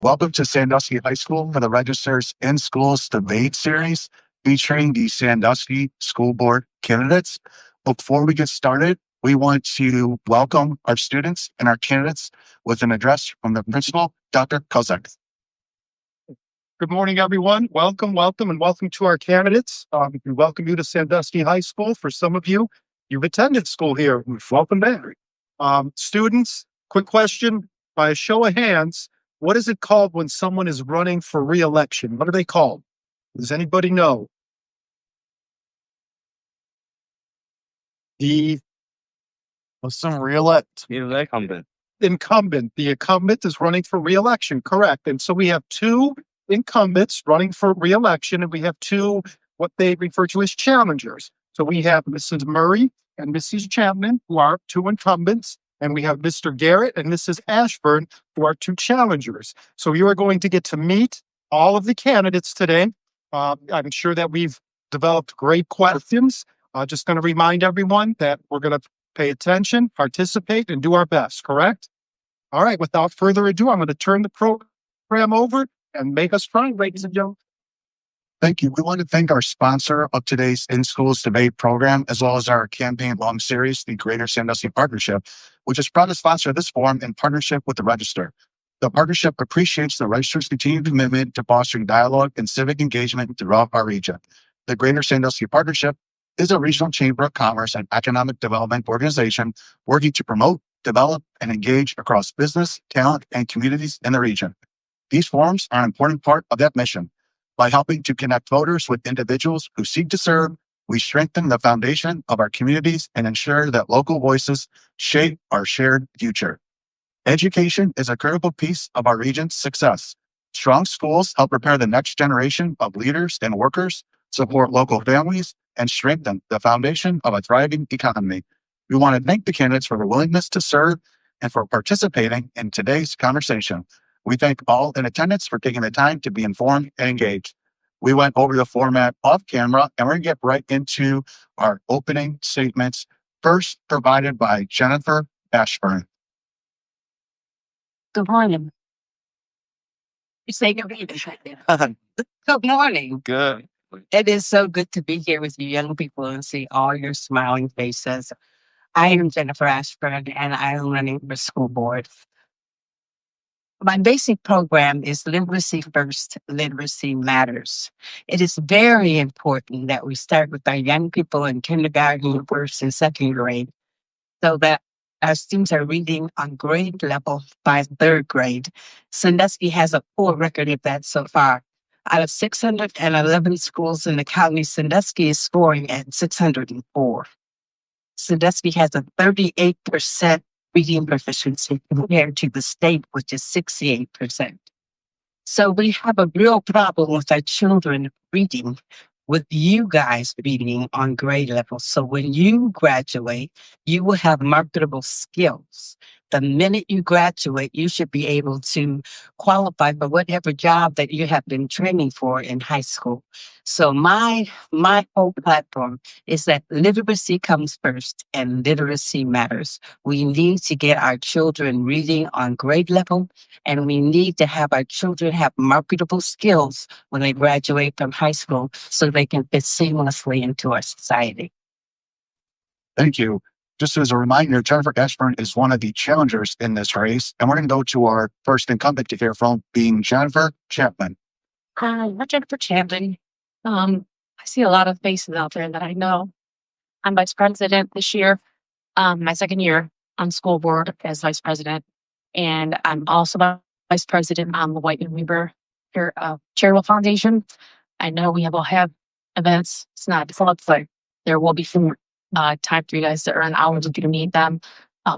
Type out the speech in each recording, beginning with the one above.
Welcome to Sandusky High School for the Register's In Schools Debate Series featuring the Sandusky School Board candidates. Before we get started, we want to welcome our students and our candidates with an address from the principal, Dr. Kozak. Good morning, everyone. Welcome to our candidates. We welcome you to Sandusky High School. For some of you, you've attended school here. Welcome back. Students, quick question. By a show of hands, what is it called when someone is running for re-election? What are they called? Does anybody know? The Some re-elect. incumbent. The incumbent is running for re-election, correct. And so we have two incumbents running for re-election, and we have two what they refer to as challengers. So we have Mrs. Murray and Mrs. Chapman, who are two incumbents, and we have Mr. Garrett and Mrs. Ashburn, who are two challengers. So you are going to get to meet all of the candidates today. I'm sure that we've developed great questions. Just going to remind everyone that we're going to pay attention, participate, and do our best, correct? All right, without further ado, I'm going to turn the program over and make us try, ladies and gentlemen. Thank you. We want to thank our sponsor of today's In Schools Debate program, as well as our campaign long series, the Greater Sandusky Partnership, which is proud to sponsor this forum in partnership with the Register. The partnership appreciates the Register's continued commitment to fostering dialogue and civic engagement throughout our region. The Greater Sandusky Partnership is a regional chamber of commerce and economic development organization working to promote, develop, and engage across business, talent, and communities in the region. These forums are an important part of that mission. By helping to connect voters with individuals who seek to serve, we strengthen the foundation of our communities and ensure that local voices shape our shared future. Education is a critical piece of our region's success. Strong schools help prepare the next generation of leaders and workers, support local families, and strengthen the foundation of a thriving economy. We want to thank the candidates for their willingness to serve and for participating in today's conversation. We thank all in attendance for taking the time to be informed and engaged. We went over the format off camera, and we're going to get right into our opening statements, first provided by Jennifer Ashburn. Good morning. You say good morning. Good morning. Good. It is so good to be here with you young people and see all your smiling faces. I am Jennifer Ashburn, and I am running for school board. My basic program is Literacy First, Literacy Matters. It is very important that we start with our young people in kindergarten, first, and second grade so that our students are reading on grade level by third grade. Sandusky has a poor record of that so far. Out of 611 schools in the county, Sandusky is scoring at 604. Sandusky has a 38% reading proficiency compared to the state, which is 68%. So we have a real problem with our children reading, with you guys reading on grade level. So when you graduate, you will have marketable skills. The minute you graduate, you should be able to qualify for whatever job that you have been training for in high school. So my whole platform is that literacy comes first and literacy matters. We need to get our children reading on grade level, and we need to have our children have marketable skills when they graduate from high school so they can fit seamlessly into our society. Thank you. Just as a reminder, Jennifer Ashburn is one of the challengers in this race, and we're going to go to our first incumbent to hear from, being Jennifer Chapman. Hi, I'm Jennifer Chapman. I see a lot of faces out there that I know. I'm vice president this year, my second year on school board as vice president, and I'm also vice president on the White and Weaver Charitable Foundation. I know we will have events. It's not full, but there will be some time for you guys to earn hours if you meet them.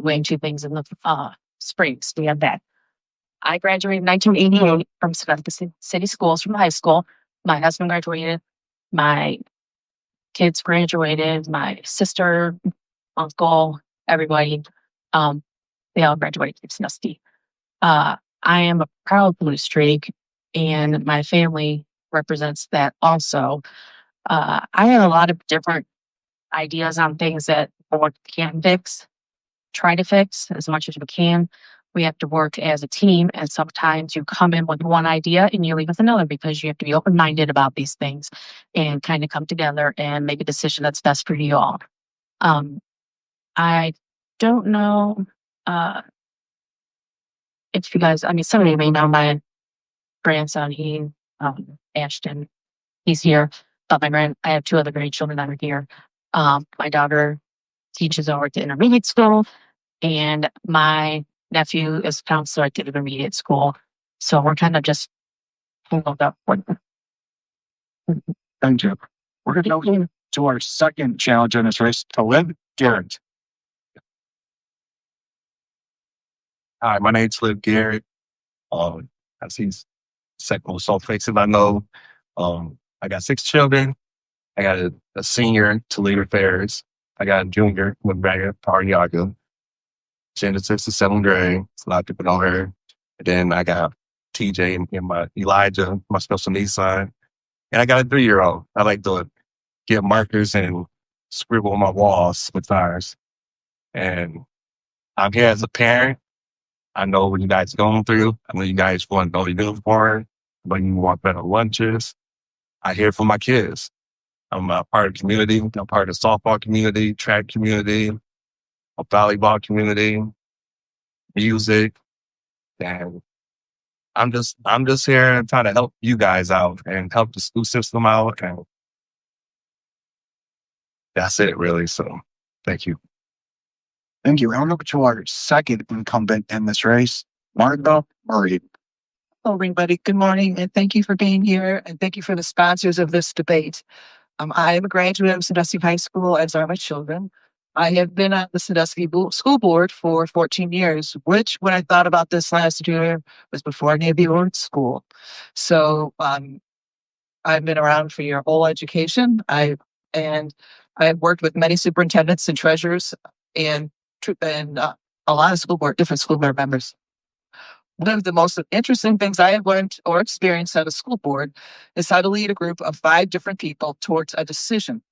We have two things in the springs. We have that. I graduated in 1988 from Sandusky City Schools from high school. My husband graduated. My kids graduated. My sister, uncle, everybody, they all graduated from Sandusky. I am a proud blue streak, and my family represents that also. I have a lot of different ideas on things that board can fix, try to fix as much as we can. we have to work as a team. And sometimes you come in with one idea and you leave with another because you have to be open minded about these things and kind of come together and make a decision that's best for you all. Um, I don't know if you guys, I mean, some of you may know my grandson, Ashton, he's here. But I have two other grandchildren that are here. My daughter teaches over at the intermediate school, and my nephew is a counselor at the intermediate school. So we're kind of just pulled up. Thank you. We're going to go to our second challenge in this race to Liv Garrett. Hi, my name's Liv Garrett. I see second salt faces I know. I got 6 children. I got a senior to lead affairs. I got a junior with Braga Paryaga. Genesis to 7th grade. A lot of people know her. And then I got TJ and my Elijah, my special needs son. And I got a 3-year-old. I like to get markers and scribble on my walls with ours. And I'm here as a parent. I know what you guys are going through. I know you guys want no uniform, but you want better lunches. I hear from my kids. I'm a part of the community. I'm part of the softball community, track community, a volleyball community, music. And I'm just here trying to help you guys out and help the school system out. And that's it really. So thank you. Thank you. And we're going to our second incumbent in this race, Martha Murray. Hello, everybody. Good morning, and thank you for being here, and thank you for the sponsors of this debate. I am a graduate of Sandusky High School, as are my children. I have been on the Sandusky School Board for 14 years, which, when I thought about this last year, was before any of you were in school. So I've been around for your whole education. I've worked with many superintendents and treasurers and a lot of different school board members. One of the most interesting things I have learned or experienced at a school board is how to lead a group of 5 different people towards a decision.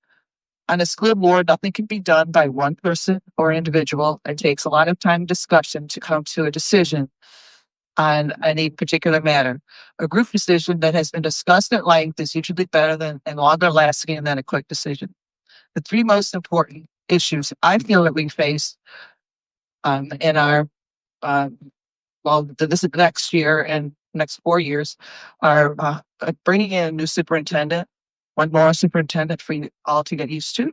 On a school board, nothing can be done by one person or individual. It takes a lot of time and discussion to come to a decision on any particular matter. A group decision that has been discussed at length is usually better than and longer lasting than a quick decision. The 3 most important issues I feel that we face in our this is next year and next 4 years are bringing in a new superintendent, one more superintendent for you all to get used to,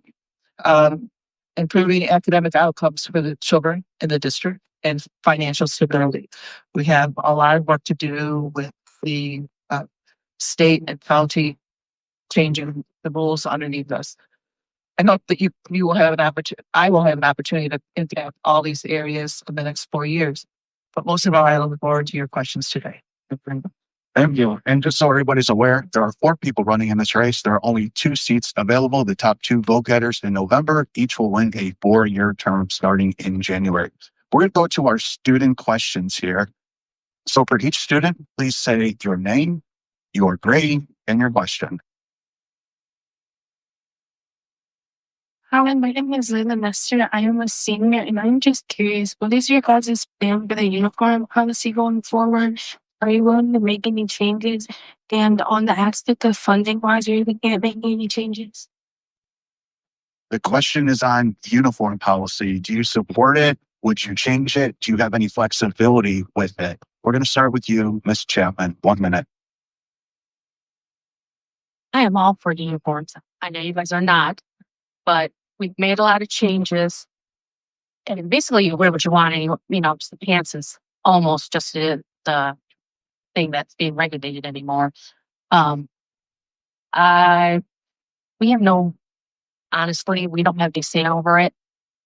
improving academic outcomes for the children in the district, and financial stability. We have a lot of work to do with the state and county changing the rules underneath us. I hope that you will have an opportunity. I will have an opportunity to impact all these areas in the next 4 years. But most of all, I look forward to your questions today. Thank you. And just so everybody's aware, there are 4 people running in this race. There are only 2 seats available. The top 2 vote getters in November each will win a 4-year term starting in January. We're going to go to our student questions here. So for each student, please say your name, your grade, and your question. Hi, my name is Layla Nestor. I am a senior, and I'm just curious, what is your guys' plan for the uniform policy going forward? Are you willing to make any changes? And on the aspect of funding wise, are you looking at making any changes? The question is on uniform policy. Do you support it? Would you change it? Do you have any flexibility with it? We're going to start with you, Ms. Chapman. 1 minute. I am all for uniforms. I know you guys are not, but we've made a lot of changes. And basically, you wear what you want, and just the pants is almost just the thing that's being regulated anymore. Honestly, we don't have to say over it.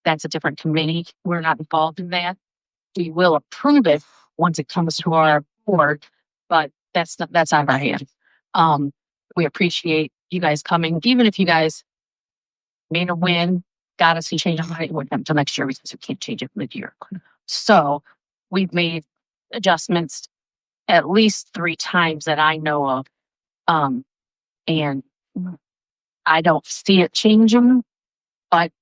That's a different committee. We're not involved in that. We will approve it once it comes to our board, but that's out of our hand. We appreciate you guys coming, even if you guys made a win, got us to change our mind until next year because we can't change it mid-year. So we've made adjustments at least 3 times that I know of. And I don't see it changing, but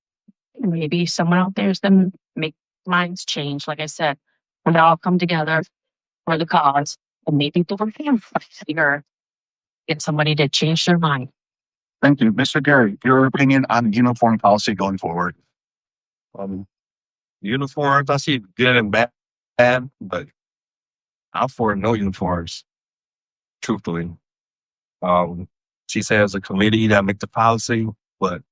maybe someone out there is going to make minds change. Like I said, and all come together for the cause, and maybe the work or get somebody to change their mind. Thank you. Mr. Gary, your opinion on uniform policy going forward. Um, uniforms, I see good and bad, but I'm for no uniforms, truthfully. She says a committee that make the policy, but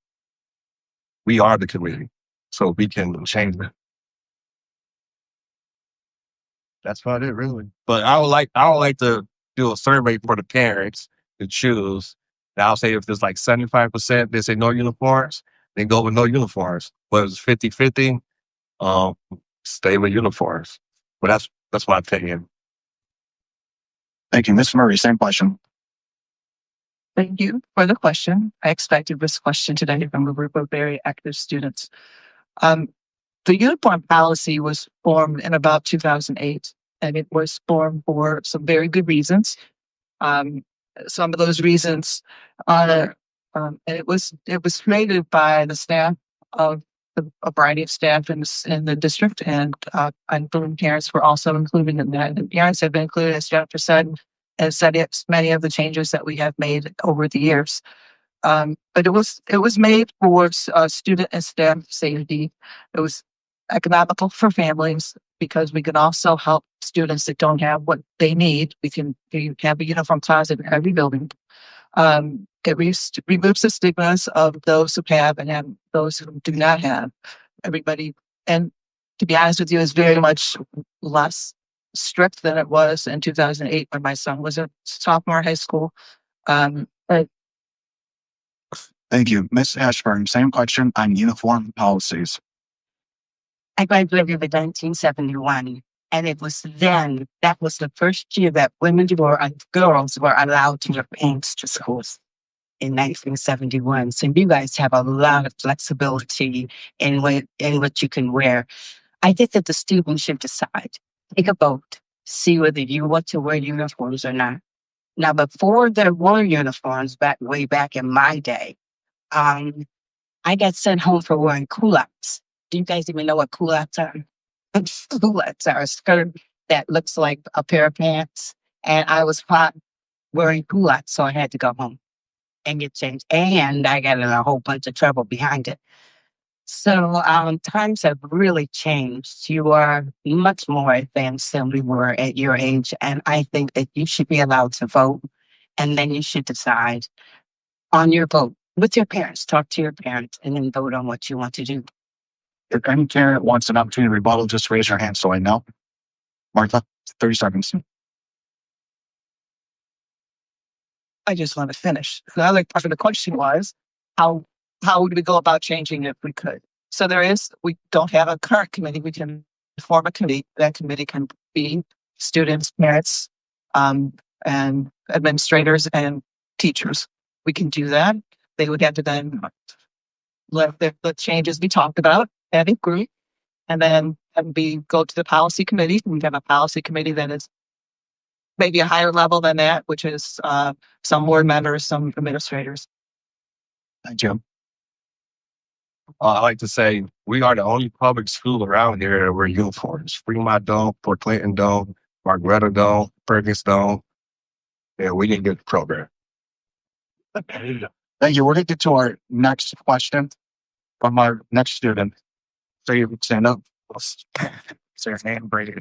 we are the committee, so we can change it. That's about it, really. But I would like to do a survey for the parents to choose. And I'll say if there's like 75%, they say no uniforms, then go with no uniforms. But if it's 50-50, um, stay with uniforms. But that's my opinion. Thank you. Ms. Murray, same question. Thank you for the question. I expected this question today from a group of very active students. The uniform policy was formed in about 2008, and it was formed for some very good reasons. Some of those reasons are, and it was created by the staff of a variety of staff in the district, and parents were also included in that. And parents have been included, as Jennifer said, and said many of the changes that we have made over the years. But it was made for student and staff safety. It was economical for families because we can also help students that don't have what they need. We have a uniform closet in every building. It removes the stigmas of those who have and those who do not have. Everybody, and to be honest with you, is very much less strict than it was in 2008 when my son was a sophomore in high school. But Thank you. Ms. Ashburn, same question on uniform policies. I graduated in 1971, and it was then, that was the first year that girls were allowed to wear pants to schools in 1971. So you guys have a lot of flexibility in what you can wear. I think that the students should decide, take a vote, see whether you want to wear uniforms or not. Now, before there were uniforms way back in my day, I got sent home for wearing culottes. Do you guys even know what culottes are? Culottes are a skirt that looks like a pair of pants. And I was caught wearing culottes, so I had to go home and get changed. And I got in a whole bunch of trouble behind it. So times have really changed. You are much more advanced than we were at your age. And I think that you should be allowed to vote. And then you should decide on your vote with your parents. Talk to your parents and then vote on what you want to do. If any parent wants an opportunity to rebuttal, just raise your hand so I know. Martha, 30 seconds. I just want to finish. The other part of the question was how would we go about changing it if we could? So we don't have a current committee. We can form a committee. That committee can be students, parents, and administrators and teachers. We can do that. They would have to then let the changes be talked about and agree, and then go to the policy committee. We have a policy committee that is maybe a higher level than that, which is some board members, some administrators. Thank you. I like to say we are the only public school around here that wear uniforms. Fremont don't, Port Clinton don't, Margaretta don't, Perkins don't. Yeah, we didn't get the program. Thank you. We're going to get to our next question from our next student. So you can stand up. Say your name, Brady.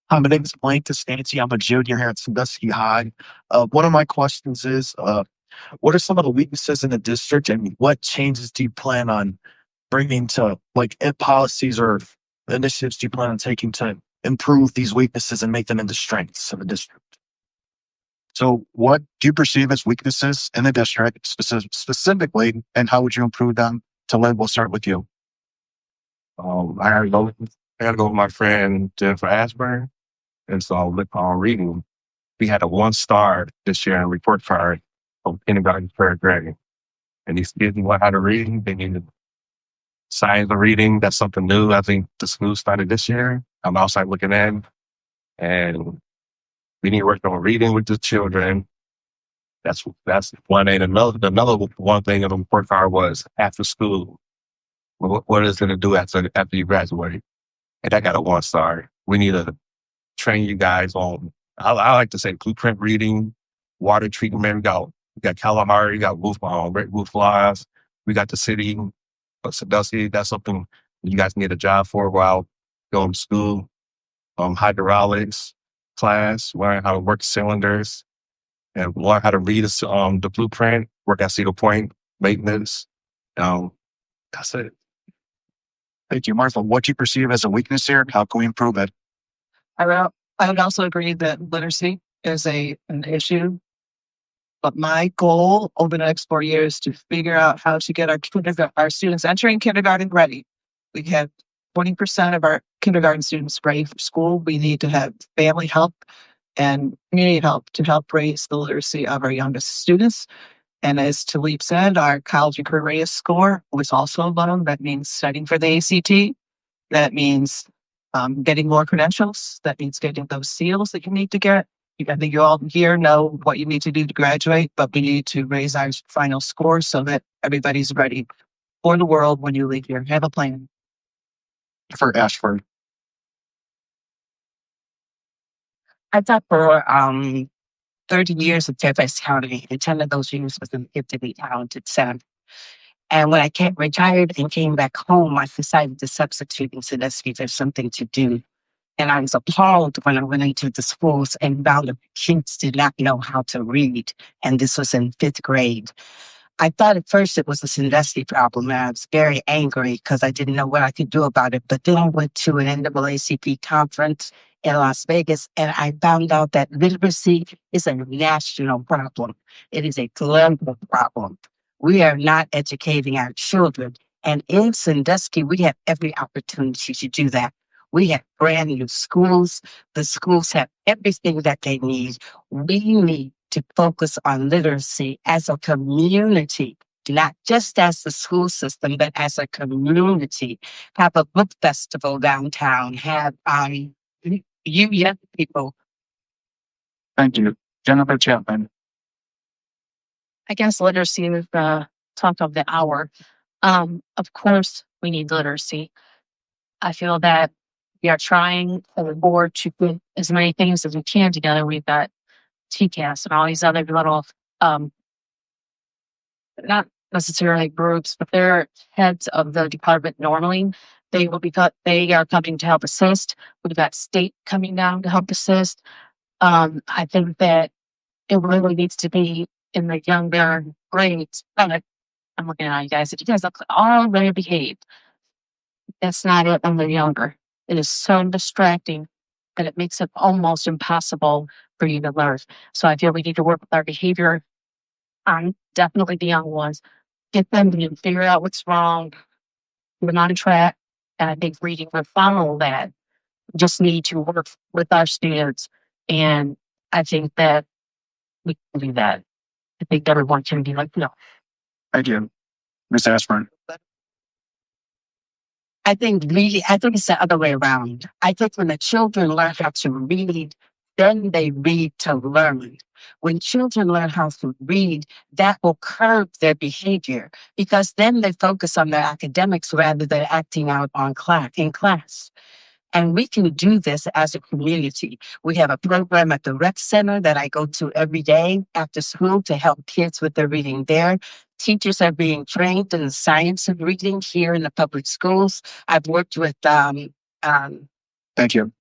Hi, my name is Blank Costanzi. I'm a junior here at Sandusky High. One of my questions is, what are some of the weaknesses in the district, and what changes do you plan on bringing to, like, policies or initiatives do you plan on taking to improve these weaknesses and make them into strengths of the district? So what do you perceive as weaknesses in the district specifically, and how would you improve them? To live, we'll start with you. I gotta go with my friend Jennifer Ashburn. And so look on reading. We had a 1-star this year in report card from kindergarten to third grade. And these kids know how to read. They need science of reading. That's something new. I think the school started this year. I'm outside looking at it. And we need to work on reading with the children. That's one thing. Another one thing in the report card was after school. What is it to do after you graduate? And I got a 1-star. We need to train you guys on, I like to say blueprint reading, water treatment. We got Kalahari, we got Red Wolf Flies. We got the city of Sandusky. That's something you guys can get a job for while going to school. Hydraulics class, learn how to work cylinders and learn how to read the blueprint, work at single point maintenance. That's it. Thank you, Martha. What do you perceive as a weakness here? How can we improve it? I would also agree that literacy is an issue. But my goal over the next 4 years is to figure out how to get our students entering kindergarten ready. We have 20% of our kindergarten students ready for school. We need to have family help and community help to help raise the literacy of our youngest students. And as Talib said, our college and career readiness score was also low. That means studying for the ACT. That means getting more credentials. That means getting those seals that you need to get. I think you all here know what you need to do to graduate, but we need to raise our final score so that everybody's ready for the world when you leave here. Have a plan. For Ashford. I taught for 30 years in Fairfax County, and 10 of those years was in gifted talented center. And when retired and came back home, I decided to substitute and said, let's see if there's something to do. And I was appalled when I went into the schools and found that kids did not know how to read. And this was in 5th grade. I thought at first it was a Sandusky problem, and I was very angry because I didn't know what I could do about it. But then I went to an NAACP conference in Las Vegas, and I found out that literacy is a national problem. It is a global problem. We are not educating our children. And in Sandusky, we have every opportunity to do that. We have brand new schools. The schools have everything that they need. We need to focus on literacy as a community, not just as the school system, but as a community. Have a book festival downtown. Have you young people. Thank you. Jennifer Chapman. I guess literacy is the talk of the hour. Of course, we need literacy. I feel that we are trying as a board to put as many things as we can together. We've got TCAS and all these other little, not necessarily groups, but they're heads of the department normally. They are coming to help assist. We've got state coming down to help assist. I think that it really needs to be in the younger grades. I'm looking at you guys. If you guys look all very behaved, that's not it when they're younger. It is so distracting that it makes it almost impossible for you to learn. So I feel we need to work with our behavior on definitely the young ones, get them to figure out what's wrong, we're not on track. And I think reading will follow that. We just need to work with our students. And I think that we can do that. I think everyone can be like, no. Thank you. Ms. Ashburn. I think it's the other way around. I think when the children learn how to read, then they read to learn. When children learn how to read, that will curb their behavior because then they focus on their academics rather than acting out in class. And we can do this as a community. We have a program at the rec center that I go to every day after school to help kids with their reading there. Teachers are being trained in the science of reading here in the public schools. I've worked with Thank you.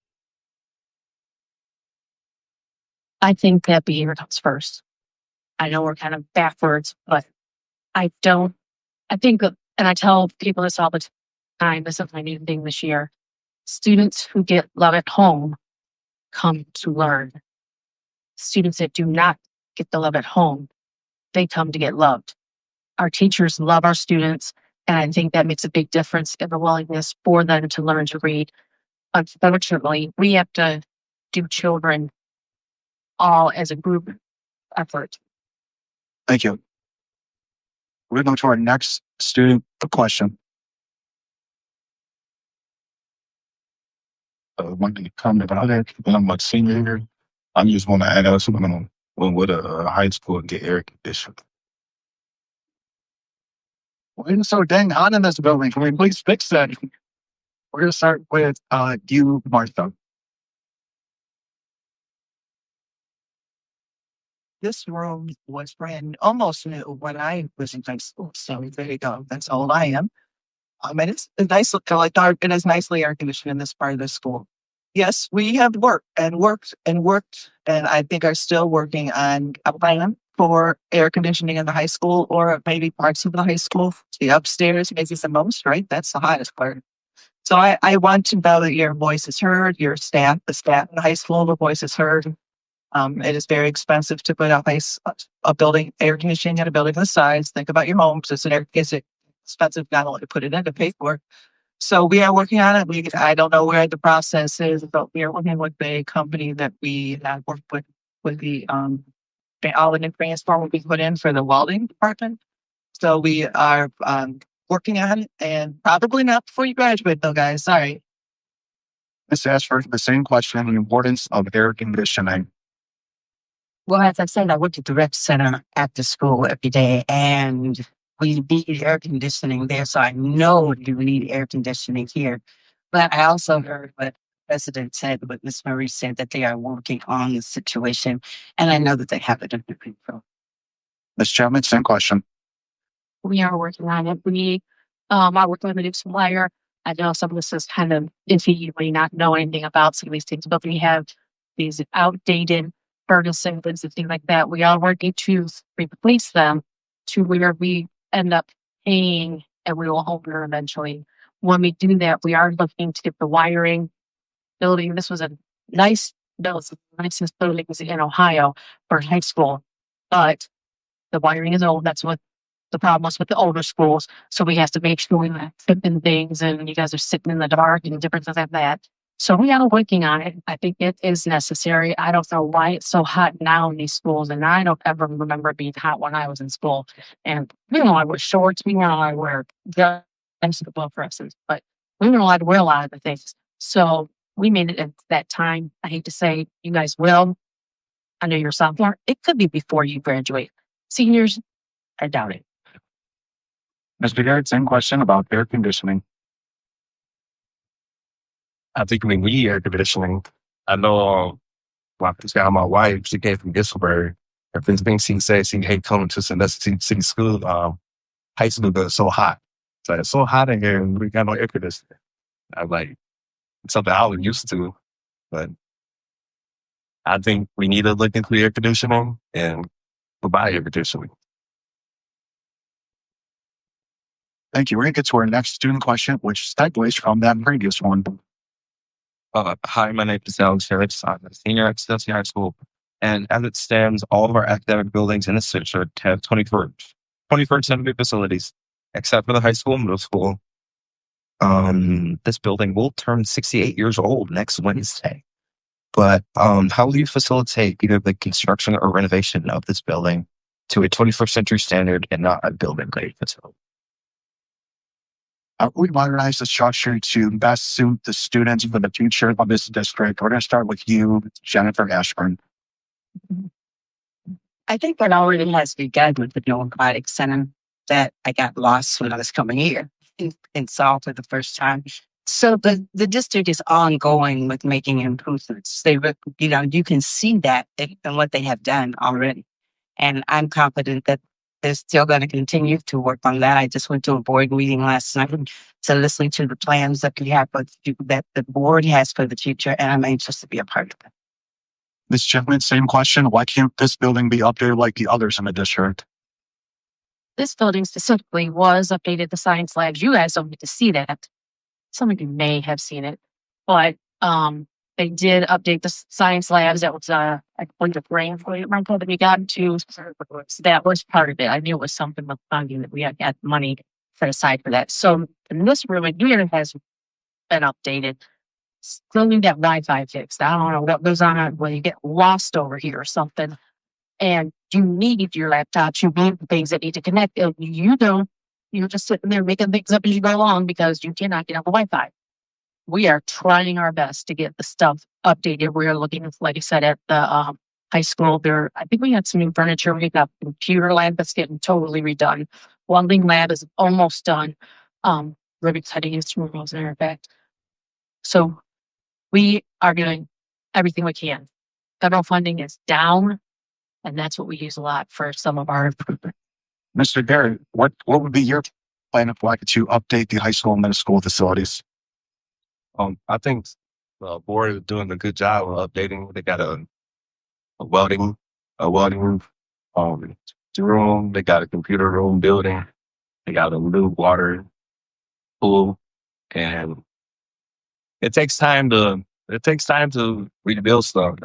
I think that behavior comes first. I know we're kind of backwards, but I think, and I tell people this all the time, this is my new thing this year. Students who get love at home come to learn. Students that do not get the love at home, they come to get loved. Our teachers love our students, and I think that makes a big difference in the willingness for them to learn to read. Unfortunately, we have to do children all as a group effort. Thank you. We're going to our next student question. One thing comment about it, when I'm a senior here, I'm just want to add us when with a high school and get air conditioning. Well, it's so dang hot in this building. Can we please fix that? We're going to start with you, Martha. This room was almost new when I was in high school. So there you go. That's how old I am. And it's a nice, like dark. It is nicely air conditioned in this part of the school. Yes, we have worked and worked and worked, and I think are still working on a plan for air conditioning in the high school or maybe parts of the high school. The upstairs maybe the most, right? That's the hottest part. So I want to know that your voice is heard, your staff, the staff in the high school, the voice is heard. It is very expensive to put a building air conditioning in a building this size. Think about your homes. It's expensive not only to put it in to pay for. So we are working on it. I don't know where the process is, but we are working with a company that we have worked with all the new transform will be put in for the welding department. So we are working on it, and probably not before you graduate, though, guys. Sorry. Ms. Ashford, the same question, the importance of air conditioning. Well, as I said, I work at the rec center at the school every day, and we need air conditioning there. So I know we need air conditioning here. But I also heard what the President said, what Ms. Marie said, that they are working on the situation. And I know that they have it under control. Ms. Chapman, same question. We are working on it. I work with a new supplier. I know some of this is kind of iffy. You may not know anything about some of these things, but we have these outdated furnace and things like that. We are working to replace them to where we end up paying and we will own them eventually. When we do that, we are looking to get the wiring building. This was a nice build, the nicest buildings in Ohio for high school, but the wiring is old. That's what the problem was with the older schools. So we have to make sure we're not tripping things and you guys are sitting in the dark and different things like that. So we are working on it. I think it is necessary. I don't know why it's so hot now in these schools. And I don't ever remember it being hot when I was in school. And I wear shorts, I wear jeans, above dresses, but we weren't allowed to wear a lot of the things. So we made it at that time. I hate to say you guys will. I know you're a sophomore. It could be before you graduate. Seniors, I doubt it. Mr. Garrett, same question about air conditioning. I think we need air conditioning. I know this guy, my wife, she came from Gilsburg. Her friends being seen say she hate coming to Sandusky City School. High school goes so hot. So it's so hot in here and we got no air conditioning. I'm like, it's something I was used to, but I think we need to look into air conditioning and provide air conditioning. Thank you. We're going to get to our next student question, which segues from that previous one. Hi, my name is Alex Harris. I'm a senior at Sandusky High School. And as it stands, all of our academic buildings in the district have 21st century facilities, except for the high school and middle school. This building will turn 68 years old next Wednesday. But how will you facilitate either the construction or renovation of this building to a 21st century standard and not a building grade facility? We modernize the structure to best suit the students for the future of this district. We're going to start with you, Jennifer Ashburn. I think that already has begun with the new aquatic center that I got lost when I was coming here and saw for the first time. So the district is ongoing with making improvements. You can see that in what they have done already. And I'm confident that they're still going to continue to work on that. I just went to a board meeting last night to listen to the plans that we have, that the board has for the future, and I'm anxious to be a part of it. Ms. Chapman, same question. Why can't this building be updated like the others in the district? This building specifically was updated, the science labs. You guys don't get to see that. Some of you may have seen it, but they did update the science labs. That was I believe a grant that we got into. So that was part of it. I knew it was something with funding that we had money set aside for that. So in this room, it here has been updated. Still need that Wi-Fi fixed. I don't know what goes on when you get lost over here or something, and you need your laptops. You need things that need to connect. And you don't. You're just sitting there making things up as you go along because you cannot get on the Wi-Fi. We are trying our best to get the stuff updated. We're looking, like I said, at the high school. I think we had some new furniture. We got a computer lab that's getting totally redone. Welding lab is almost done. Ribbon cutting is two rows in fact. So we are doing everything we can. Federal funding is down And that's what we use a lot for some of our improvement. Mr. Garrett, what would be your plan if like to update the high school and middle school facilities? I think the board is doing a good job of updating. They got a welding, a welding um room. They got a computer room building. They got a new water pool, and it takes time to rebuild stuff,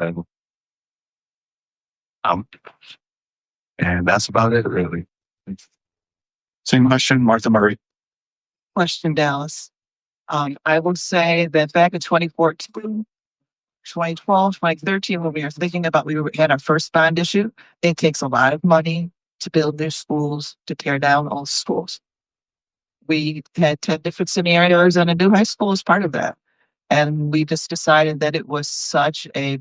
um, and that's about it, really. Same question, Martha Murray. Question, Dallas. I will say that back in 2014, 2012, 2013, when we were thinking about had our first bond issue, it takes a lot of money to build new schools, to tear down old schools. We had 10 different scenarios, and a new high school is part of that. And we just decided that it was such a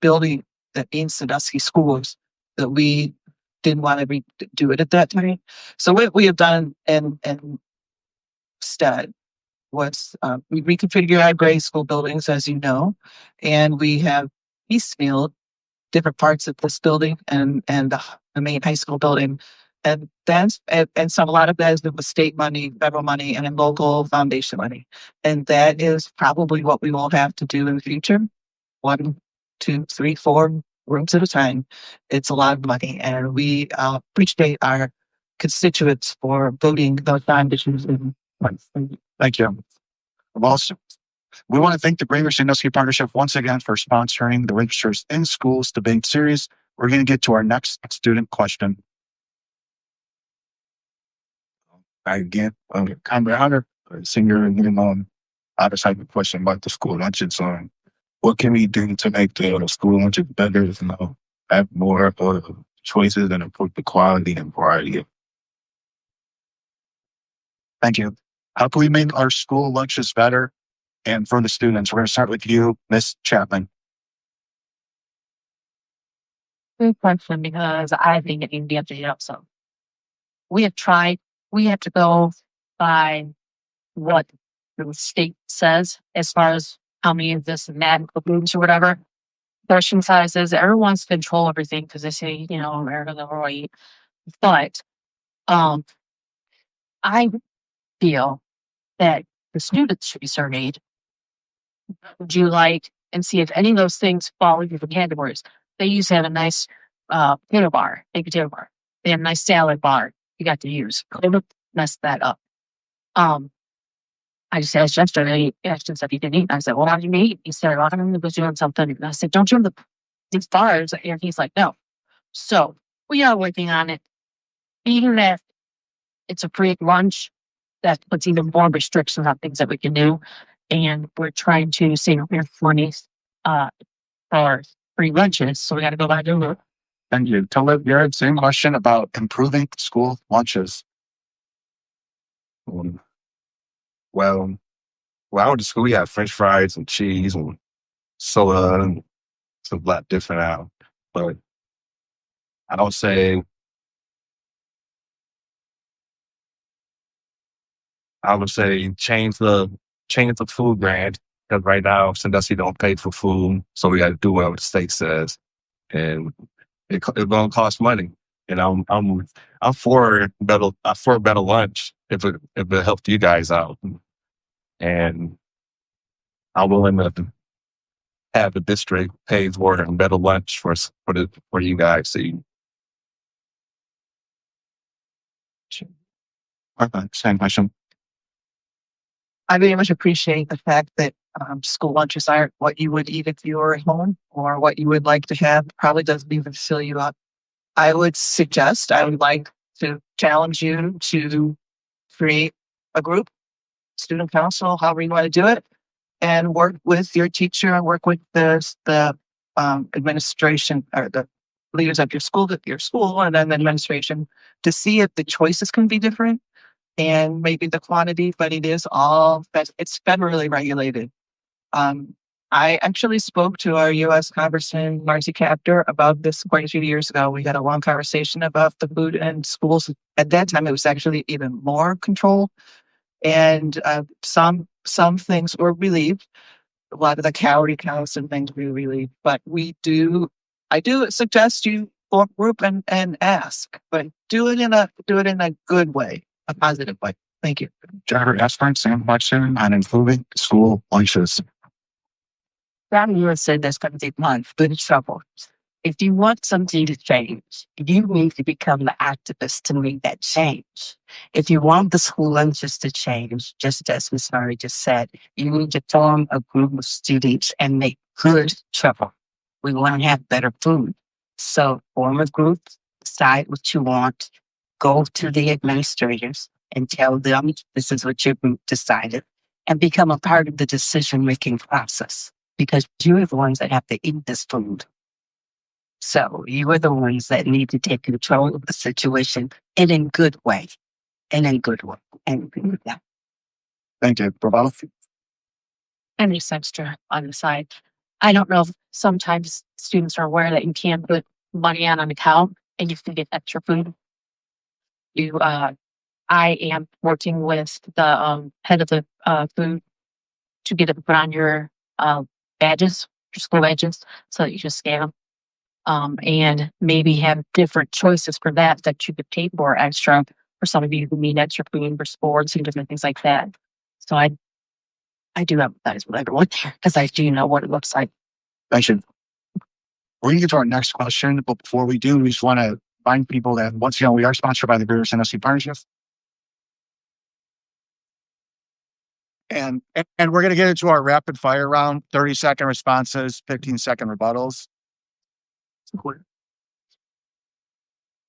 building that means Sandusky schools that we didn't want to do it at that time. So what we have done and instead was we reconfigured our grade school buildings, as you know, and we have piecemealed different parts of this building and the main high school building. And a lot of that is with state money, federal money, and in local foundation money. And that is probably what we will have to do in the future. 1, 2, 3, 4 rooms at a time. It's a lot of money, and we appreciate our constituents for voting those foundations in. Thank you. Well, we want to thank the Greater Sandusky Partnership once again for sponsoring the Registers in Schools debate series. We're going to get to our next student question. Again, Comrade Hunter, senior, other type of question about the school lunches. What can we do to make the school lunches better? Have more choices and improve the quality and variety. Thank you. How can we make our school lunches better and for the students? We're going to start with you, Miss Chapman. Good question, because I think it needs to be updated also. We have to go by what the state says as far as how many of this and that rooms or whatever. Portion sizes, everyone's control everything because they say, America the right. But I feel that the students should be surveyed. Would you like and see if any of those things fall into the categories? They used to have a nice potato bar, big potato bar. They had a nice salad bar you got to use. Could have messed that up. I just asked yesterday, he asked him if he didn't eat. I said, well, how did you eat? He said, well, I was doing something. And I said, don't you have these bars? And he's like, no. So we are working on it. Being that it's a free lunch, that puts even more restrictions on things that we can do. And we're trying to save money for free lunches. So we got to go back to it. Thank you. Talib, Garrett, same question about improving school lunches. Well, I went to school. We had French fries and cheese and soda, and it's a lot different now. But I would say change the food brand, because right now Sandusky don't pay for food, so we got to do whatever the state says, and it's gonna cost money. And I'm for a better lunch if it helped you guys out, and I'm willing to have the district pay for a better lunch for you guys. So Same question. I very much appreciate the fact that school lunches aren't what you would eat if you were at home or what you would like to have. Probably doesn't even fill you up. I would like to challenge you to create a group, student council, however you want to do it, and work with your teacher and work with the administration or the leaders of your school, and then the administration to see if the choices can be different and maybe the quantity, but it's federally regulated. I actually spoke to our U.S. Congressman Marcy Kaptur about this quite a few years ago. We had a long conversation about the food in schools. At that time, it was actually even more control, and some things were relieved. A lot of the calorie counts and things were relieved. But I do suggest you group and ask, but do it in a good way, a positive way. Thank you. Jennifer Esperant, same question on improving school lunches. Brown Newer said there's going to be months, good trouble. If you want something to change, you need to become the activist to make that change. If you want the school lunches to change, just as Ms. Murray just said, you need to form a group of students and make good trouble. We want to have better food. So form a group, decide what you want, go to the administrators and tell them this is what your group decided, and become a part of the decision-making process, because you're the ones that have to eat this food. So you are the ones that need to take control of the situation in a good way. In a good way. And yeah. Thank you. Bravado. And just extra on the side. I don't know if sometimes students are aware that you can put money on an account and you can get extra food. I am working with the head of the food to get it put on your badges, your school badges, so that you just scan them. And maybe have different choices for that you could pay for extra for some of you who need extra food for sports and different things like that. So I do empathize with everyone because I do know what it looks like. Thank you. We're going to get to our next question, but before we do, we just want to remind people that once again, we are sponsored by the Greater Sandusky Partnership. And we're going to get into our rapid fire round, 30-second responses, 15-second rebuttals.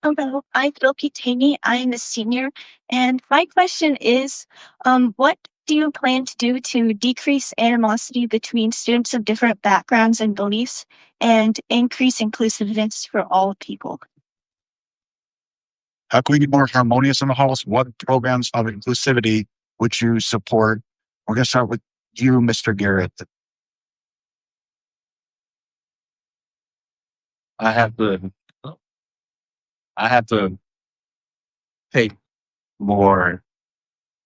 Hello, I'm Loki Taney. I am a senior, and my question is, what do you plan to do to decrease animosity between students of different backgrounds and beliefs and increase inclusiveness for all people? How can we be more harmonious in the halls? What programs of inclusivity would you support? We're going to start with you, Mr. Garrett. I have to take more.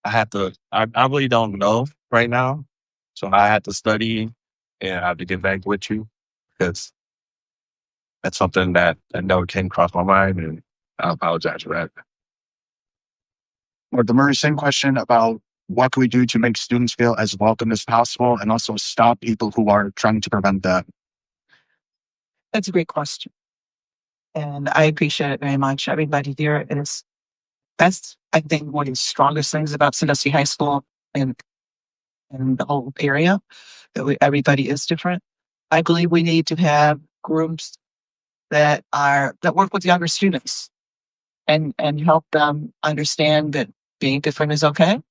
I really don't know right now. So I had to study and I have to get back with you because that's something that never came across my mind, and I apologize for that. Or the Murray, same question about what can we do to make students feel as welcome as possible and also stop people who are trying to prevent that? That's a great question. And I appreciate it very much. Everybody here is, that's, I think, one of the strongest things about Sandusky High School and the whole area, that everybody is different. I believe we need to have groups that work with younger students and help them understand that being different is okay.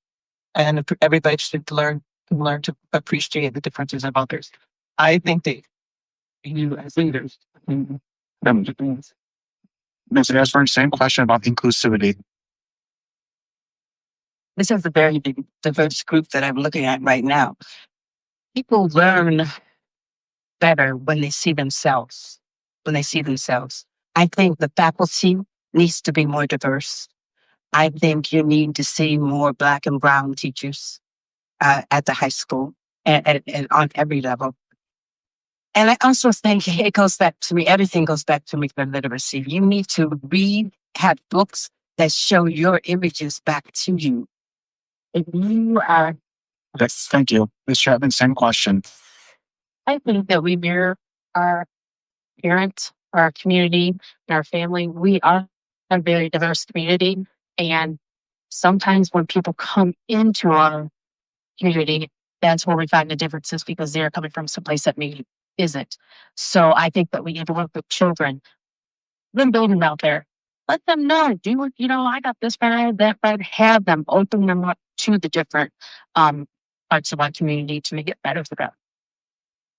And everybody should learn to appreciate the differences of others. I think that you as leaders, Ms. Ashburn, same question about inclusivity. This is a very big, diverse group that I'm looking at right now. People learn better when they see themselves. I think the faculty needs to be more diverse. I think you need to see more Black and brown teachers at the high school and on every level. And I also think it goes back to me, everything goes back to me for literacy. You need to have books that show your images back to you. If you are... Yes, thank you. Ms. Chapman, same question. I think that we mirror our parents, our community, and our family. We are a very diverse community. And sometimes when people come into our community, that's where we find the differences because they're coming from someplace that maybe isn't. So I think that we need to work with children, them building out there. Let them know, I got this friend, that friend, have them, open them up to the different parts of our community to make it better for them.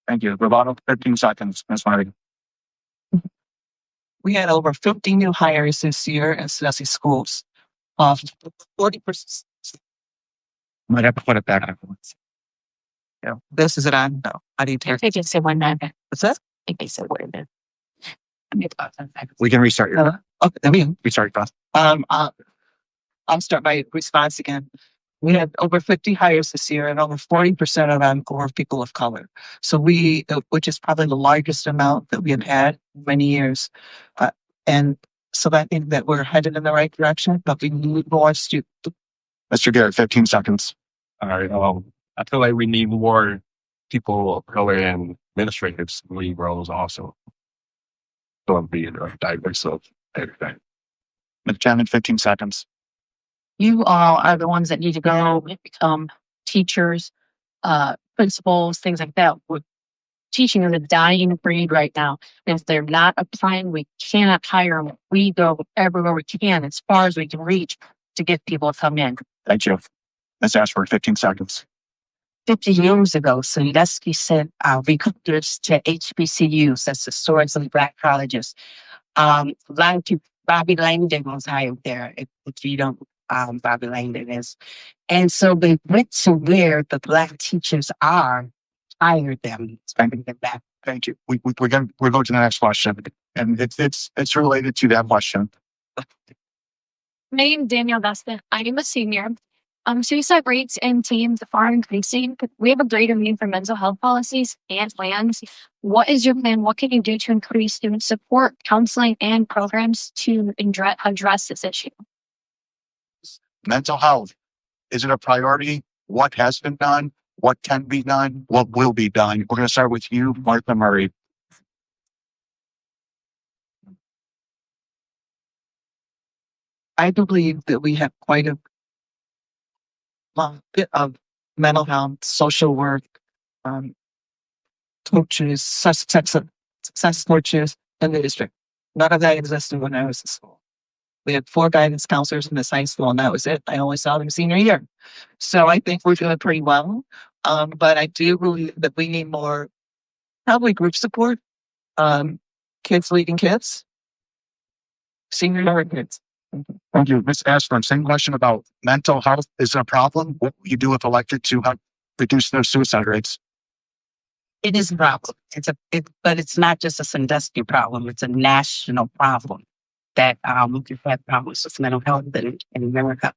Thank you. Roboto, 15 seconds. Ms. Marty. we had over 50 new hires this year in Sandusky schools. 40%. Might have to put it back. Yeah, this is it on. No, I need to. I think it's a 1 minute. What's that? I think it's a 1 minute. We can restart your Okay, there we go. restart your class. I'll start my response again. We had over 50 hires this year, and over 40% of them were people of color. So which is probably the largest amount that we have had in many years. And so I think that we're headed in the right direction, but we need more students. Mr. Garrett, 15 seconds. All right. I feel like we need more people of color in administrative lead roles also. So be diverse of everything. Ms. Chapman, 15 seconds. You all are the ones that need to go and become teachers, principals, things like that. Teaching is a dying breed right now. If they're not applying, we cannot hire them. We go everywhere we can, as far as we can reach, to get people to come in. Thank you. Ms. Ashford, 15 seconds. 50 years ago, Sandusky sent recruiters to HBCUs, that's the Swords and Black Colleges. Bobby Langdon was hired there, if you don't, Bobby Langdon is. And so they went to where the Black teachers are, hired them, bringing them back. Thank you. We're going to the next question, and it's related to that question. My name is Danielle Dustin. I am a senior. Suicide rates in teens are increasing. We have a greater need for mental health policies and plans. What is your plan? What can you do to increase student support, counseling, and programs to address this issue? Mental health. Is it a priority? What has been done? What can be done? What will be done? We're going to start with you, Martha Murray. I believe that we have quite a bit of mental health, social work, coaches, success coaches in the district. None of that existed when I was in school. We had 4 guidance counselors in this high school, and that was it. I only saw them senior year. So I think we're doing pretty well. But I do believe that we need more, probably group support, kids leading kids, senior year kids. Thank you. Ms. Ashburn, same question about mental health. Is it a problem? What will you do if elected to help reduce those suicide rates? It is a problem. But it's not just a Sandusky problem. It's a national problem that we've had problems with mental health in America.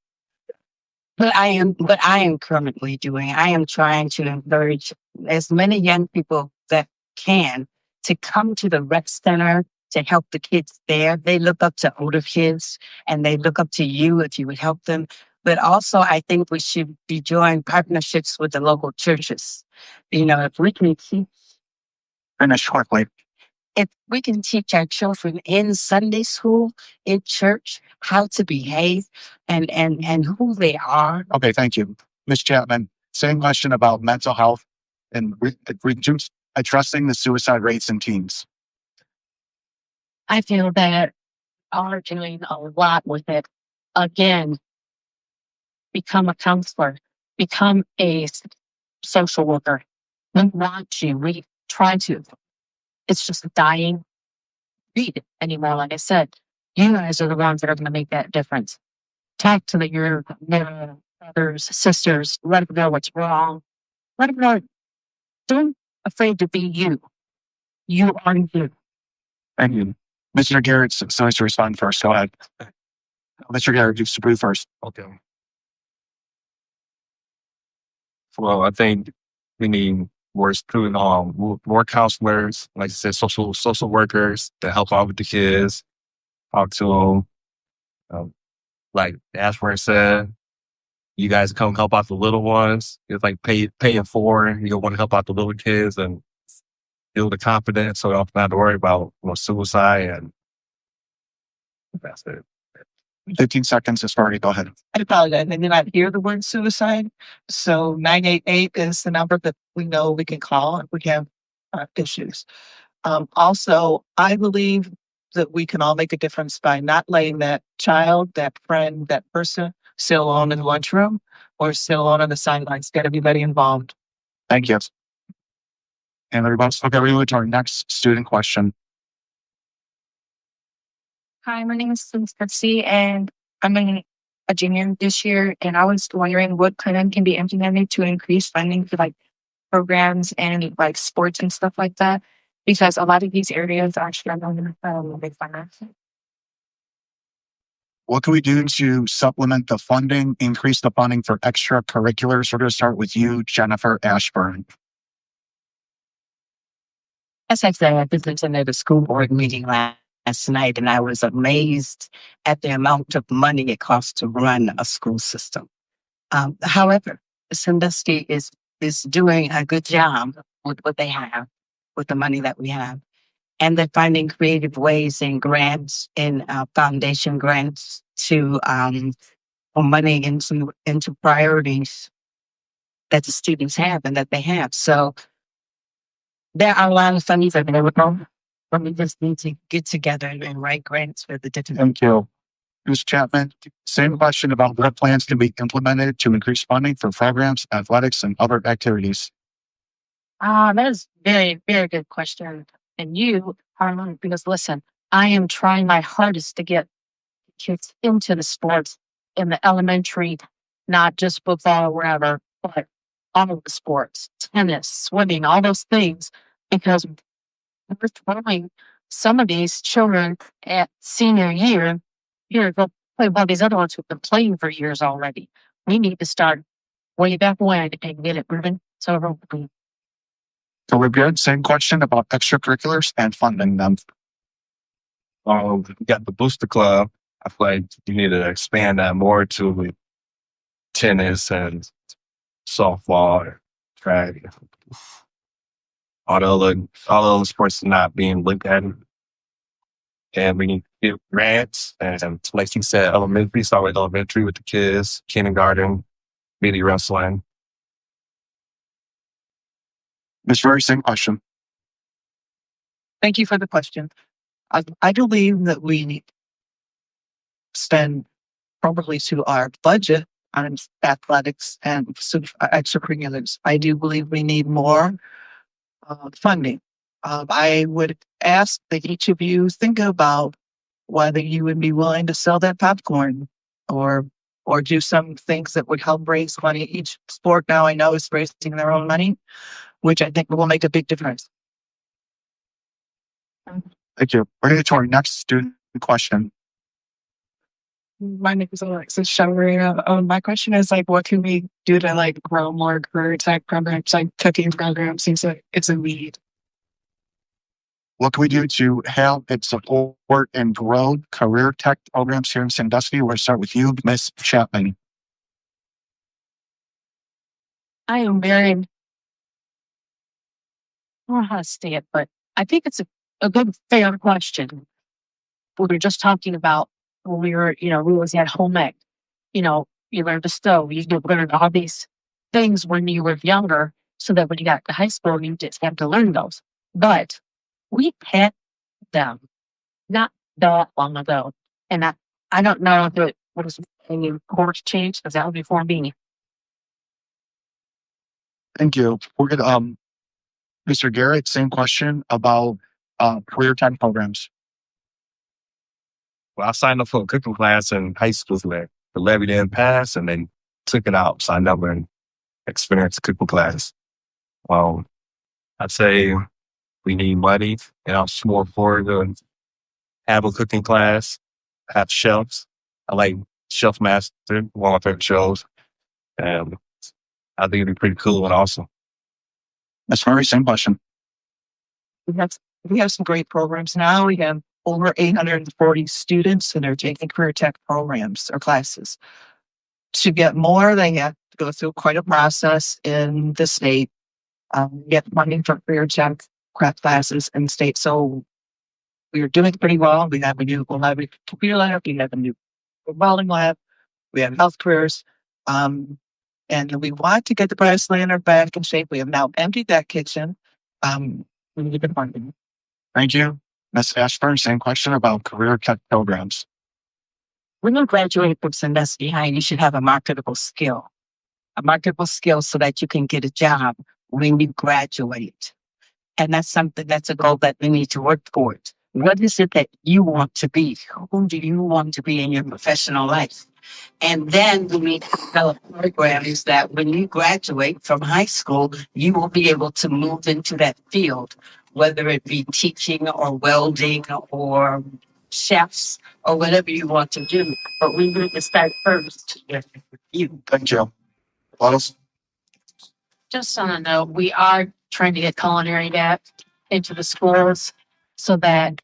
But I am currently doing. I am trying to encourage as many young people that can to come to the rec center to help the kids there. They look up to older kids and they look up to you if you would help them. But also, I think we should be joining partnerships with the local churches. If we can Finish quickly. if we can teach our children in Sunday school, in church, how to behave and who they are. Okay, thank you. Ms. Chapman, same question about mental health and addressing the suicide rates in teens. I feel that are doing a lot with it. Again, become a counselor, become a social worker. We want to, we try to. It's just dying breed anymore. Like I said, you guys are the ones that are going to make that difference. Talk to your brothers, sisters, let them know what's wrong. Let them know, don't afraid to be you. You are you. Thank you. Mr. Garrett, so to respond first. Go ahead. Mr. Garrett, you speak first. Okay. Well, I think we need more student, more counselors, like I said, social workers to help out with the kids, talk to them. Like Ashburn said, you guys come help out the little ones. It's like paying for. You want to help out the little kids and build the confidence, so they don't have to worry about suicide. And that's it. 15 seconds is already. Go ahead. I apologize. I did not hear the word suicide. So 988 is the number that we know we can call if we have issues. Also, I believe that we can all make a difference by not letting that child, that friend, that person sit alone in the lunchroom or sit alone on the sidelines. Get everybody involved. Thank you. And everybody, okay, we move to our next student question. Hi, my name is Lucy, and I'm a junior this year. And I was wondering what plan can be implemented to increase funding for programs and sports and stuff like that, because a lot of these areas are struggling with financing. What can we do to supplement the funding, increase the funding for extracurriculars? We're going to start with you, Jennifer Ashburn. As I said, I attended the school board meeting last last night, and I was amazed at the amount of money it costs to run a school system. However, Sandusky is doing a good job with what they have, with the money that we have, and they're finding creative ways in grants, in foundation grants to put money into priorities that the students have and that they have. So there are a lot of funds available, but we just need to get together and write grants for the different. Thank you. Ms. Chapman, same question about what plans can be implemented to increase funding for programs, athletics, and other activities. That is very, very good question. And you, Harlan, because listen, I am trying my hardest to get kids into the sports in the elementary, not just football or wherever, but all of the sports, tennis, swimming, all those things, because we're throwing some of these children at senior year, here, go play one of these other ones who've been playing for years already. We need to start way back when and get it moving. So we're good. Same question about extracurriculars and funding them. We got the Booster Club. I feel like you need to expand that more to tennis and softball, track, all the other sports not being looked at. And we need to give grants. And like you said, elementary, start with elementary with the kids, kindergarten, mini wrestling. Ms. Very same question. Thank you for the question. I believe that we spend properly to our budget on athletics and extracurriculars. I do believe we need more funding. I would ask that each of you think about whether you would be willing to sell that popcorn or do some things that would help raise money. Each sport now I know is raising their own money, which I think will make a big difference. Thank you. We're going to get to our next student question. My name is Alexis Chavarria. My question is what can we do to grow more career tech programs, like cooking programs? Seems like it's a need. What can we do to help and support and grow career tech programs here in Sandusky? We'll start with you, Ms. Chapman. I am very, I don't know how to say it, but I think it's a good, fair question. We were just talking about when we was at home ec, you learn to sew, you learn all these things when you were younger, so that when you got to high school, you just have to learn those. But we had them not that long ago. And I don't know if it was a course change, because that was before me. Thank you. We're going to, Mr. Garrett, same question about career tech programs. Well, I signed up for a cooking class in high school. The levy didn't pass, and they took it out. So I never experienced a cooking class. Well, I'd say we need money, and I'm more for to have a cooking class, have chefs. I like Chef Master, one of my favorite shows. And I think it'd be pretty cool and awesome. That's very same question. We have some great programs now. We have over 840 students that are taking career tech programs or classes. To get more, they have to go through quite a process in the state, get money for career tech classes in the state. So we are doing pretty well. We have a new computer lab, we have a new welding lab, we have health careers, and we want to get the Brass Lander back in shape. We have now emptied that kitchen. We need the funding. Thank you. Ms. Ashburn, same question about career tech programs. When you graduate from Sandusky High, you should have a marketable skill so that you can get a job when you graduate. And that's a goal that we need to work towards. What is it that you want to be? Who do you want to be in your professional life? And then we need to develop programs that when you graduate from high school, you will be able to move into that field, whether it be teaching or welding or chefs or whatever you want to do. But we need to start first with you. Thank you. Lotus? Just on a note, we are trying to get culinary back into the schools so that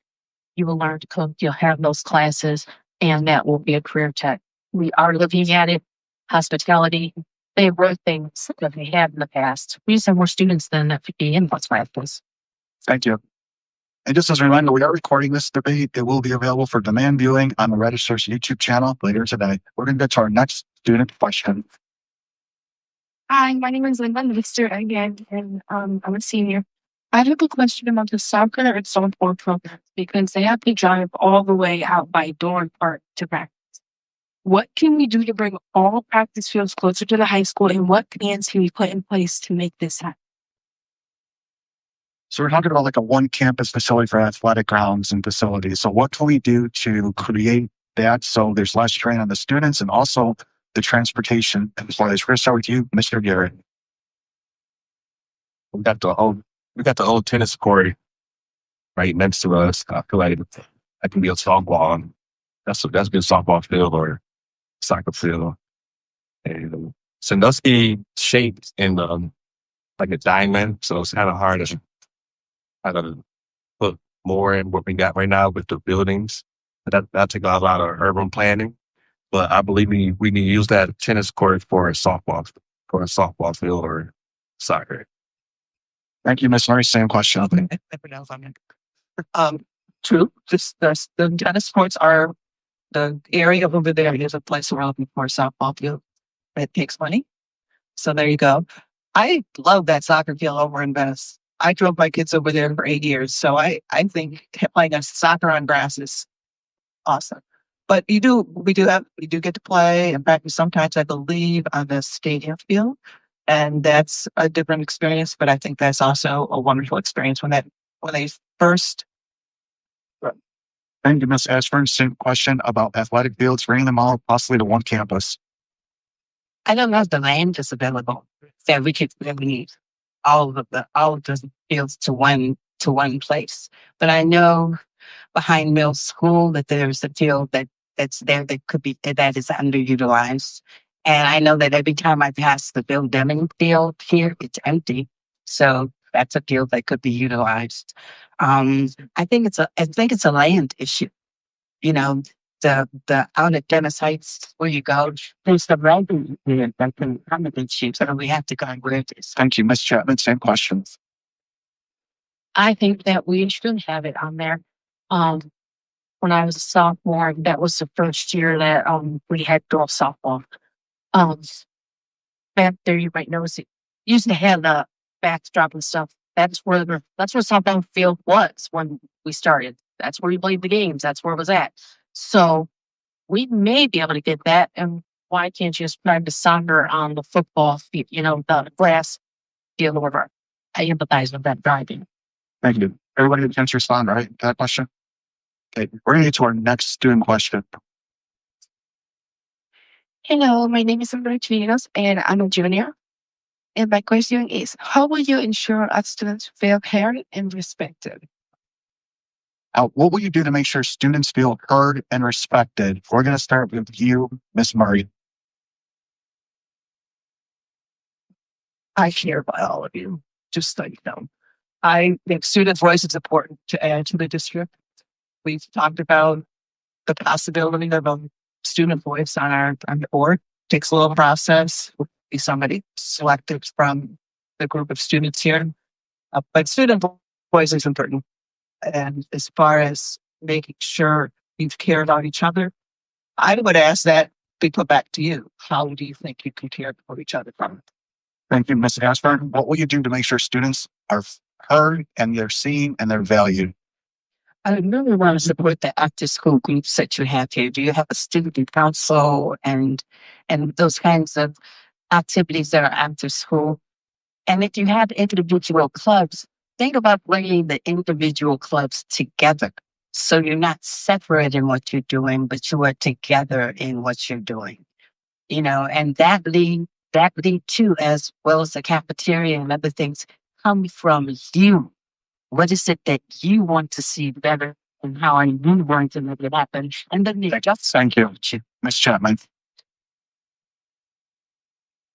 You will learn to cook. You'll have those classes, and that will be a career tech. We are looking at it. Hospitality. They were things that we had in the past. We just have more students than that be in those classes. Thank you. And just as a reminder, we are recording this debate. It will be available for demand viewing on the Register's YouTube channel later today. We're going to get to our next student question. Hi, my name is Linda Lister again, and I'm a senior. I have a question about the soccer and softball programs because they have to drive all the way out by Dorn Park to practice. What can we do to bring all practice fields closer to the high school, and what plans can we put in place to make this happen? So we're talking about like a one campus facility for athletic grounds and facilities. So what can we do to create that so there's less strain on the students and also the transportation employees? We're going to start with you, Mr. Garrett. We got the old tennis court right next to us. I feel like that can be a softball. That's a good softball field or soccer field. And Sandusky shaped in like a diamond, so it's kind of hard to put more in what we got right now with the buildings. That take a lot of urban planning. But I believe we can use that tennis court for a softball field or soccer. Thank you, Ms. Murray. Same question. True. The tennis courts are the area over there is a place we're looking for a softball field. It takes money. So there you go. I love that soccer field over in Venice. I drove my kids over there for 8 years. So I think playing a soccer on grass is awesome. But we do get to play and practice sometimes, I believe, on the stadium field. And that's a different experience, but I think that's also a wonderful experience when they first. Thank you, Ms. Ashburn. Same question about athletic fields, bringing them all possibly to one campus. I don't know if the land is available that we could really all of the fields to one place. But I know behind middle school that there's a field that's there that is underutilized. And I know that every time I pass the Bill Deming field here, it's empty. So that's a field that could be utilized. I think it's a land issue. You know, the out at Dennis Heights where you go, there's the road there that can accommodate you. So we have to go where it is. Thank you, Ms. Chapman. Same questions. I think that we should have it on there. When I was a sophomore, that was the first year that we had girls softball. Back there, you might notice it used to have the backdrop and stuff. That's where softball field was when we started. That's where we played the games. That's where it was at. So we may be able to get that. And why can't you just practice soccer on the football field? The grass field over. I empathize with that driving. Thank you. Everybody had a chance to respond, right, to that question? Okay, we're going to get to our next student question. Hello, my name is Virginius, and I'm a junior. And my question is, how will you ensure our students feel heard and respected? What will you do to make sure students feel heard and respected? We're going to start with you, Ms. Murray. I care about all of you, just so you know. I think student voice is important to add to the district. We've talked about the possibility of a student voice on the board. Takes a little process. Will be somebody selected from the group of students here. But student voice is important. And as far as making sure you care about each other, I would ask that be put back to you. How do you think you can care for each other? Thank you, Ms. Ashburn. What will you do to make sure students are heard and they're seen and they're valued? I really want to support the after school groups that you have here. Do you have a student council and those kinds of activities that are after school? And if you have individual clubs, think about bringing the individual clubs together. So you're not separate in what you're doing, but you are together in what you're doing. And that lead too, as well as the cafeteria and other things, come from you. What is it that you want to see better, and how are you going to make it happen? And then you just Thank you, Ms. Chapman.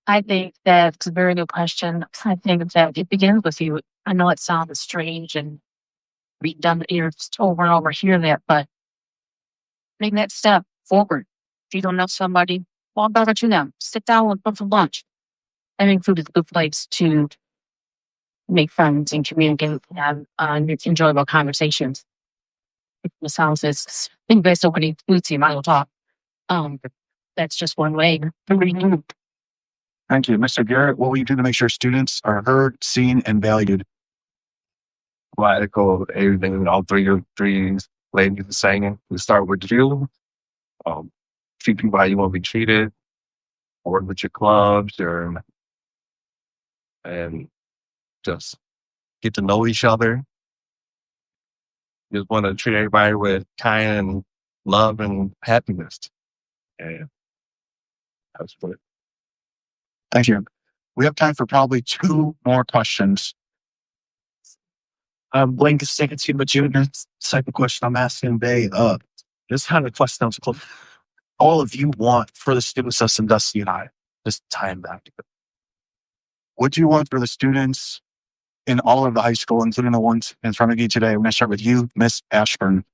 I think that's a very good question. I think that it begins with you. I know it sounds strange and redone it over and over, hear that, but make that step forward. If you don't know somebody, walk over to them, sit down with them for lunch. Having food is a good place to make friends and communicate and have enjoyable conversations. It sounds as I think based on what he foods you might talk. But that's just one way. Thank you. Mr. Garrett, what will you do to make sure students are heard, seen, and valued? Well, I echo everything all three ladies are saying. We start with you. Treat people how you want to be treated. Work with your clubs, and just get to know each other. Just want to treat everybody with kind and love and happiness. And that's what. Thank you. We have time for probably 2 more questions. Blaine Costanzo Jr. Second question I'm asking today. This kind of question that was all of you want for the students of Sandusky High. Just time back. What do you want for the students in all of the high school, including the ones in front of you today? We're going to start with you, Miss Ashburn.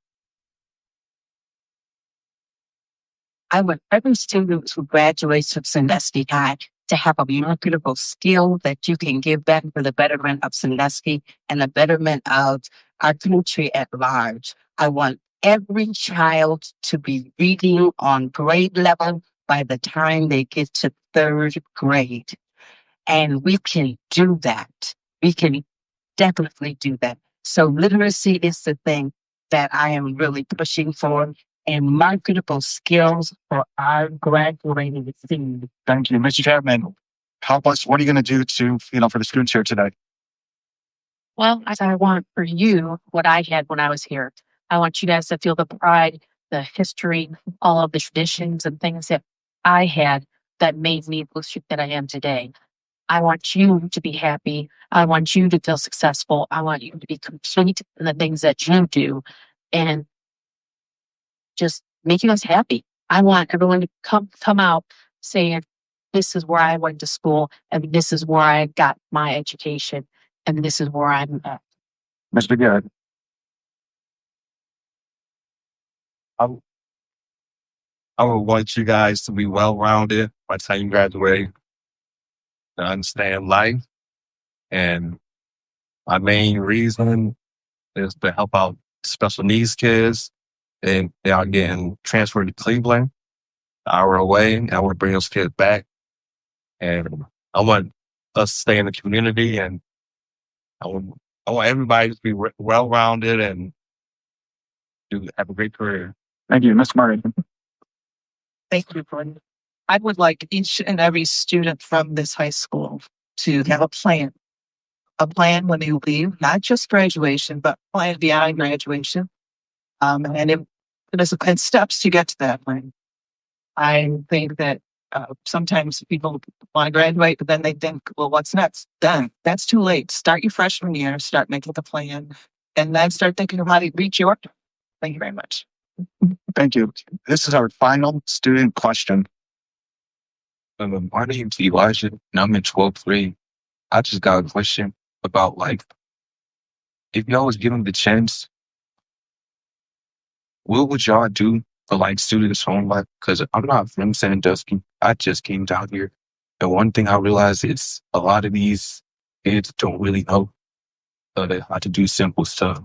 I want every student who graduates from Sandusky High to have a marketable skill that you can give back for the betterment of Sandusky and the betterment of our country at large. I want every child to be reading on grade level by the time they get to 3rd grade. And we can do that. We can definitely do that. So literacy is the thing that I am really pushing for, and marketable skills for our graduating students. Thank you. Mr. Chapman, help us. What are you going to do to, for the students here today? Well, as I want for you what I had when I was here. I want you guys to feel the pride, the history, all of the traditions and things that I had that made me the student that I am today. I want you to be happy. I want you to feel successful. I want you to be complete in the things that you do and just making us happy. I want everyone to come out saying, this is where I went to school and this is where I got my education and this is where I'm at. Mr. Garrett. I would want you guys to be well-rounded by the time you graduate, to understand life. And my main reason is to help out special needs kids. And they are getting transferred to Cleveland, an hour away. And I want to bring those kids back. And I want us to stay in the community. And I want everybody to be well-rounded and have a great career. Thank you. Ms. Martin. Thank you, Gordon. I would like each and every student from this high school to have a plan when they leave, not just graduation, but plan beyond graduation. And steps to get to that plan. I think that sometimes people want to graduate, but then they think, well, what's next? Then that's too late. Start your freshman year, start making the plan, and then start thinking of how to reach your. Thank you very much. Thank you. This is our final student question. My name's Elijah, and I'm in 12th grade. I just got a question about life. If y'all was given the chance, what would y'all do for students' home life? Because I'm not from Sandusky. I just came down here. And one thing I realized is a lot of these kids don't really know how to do simple stuff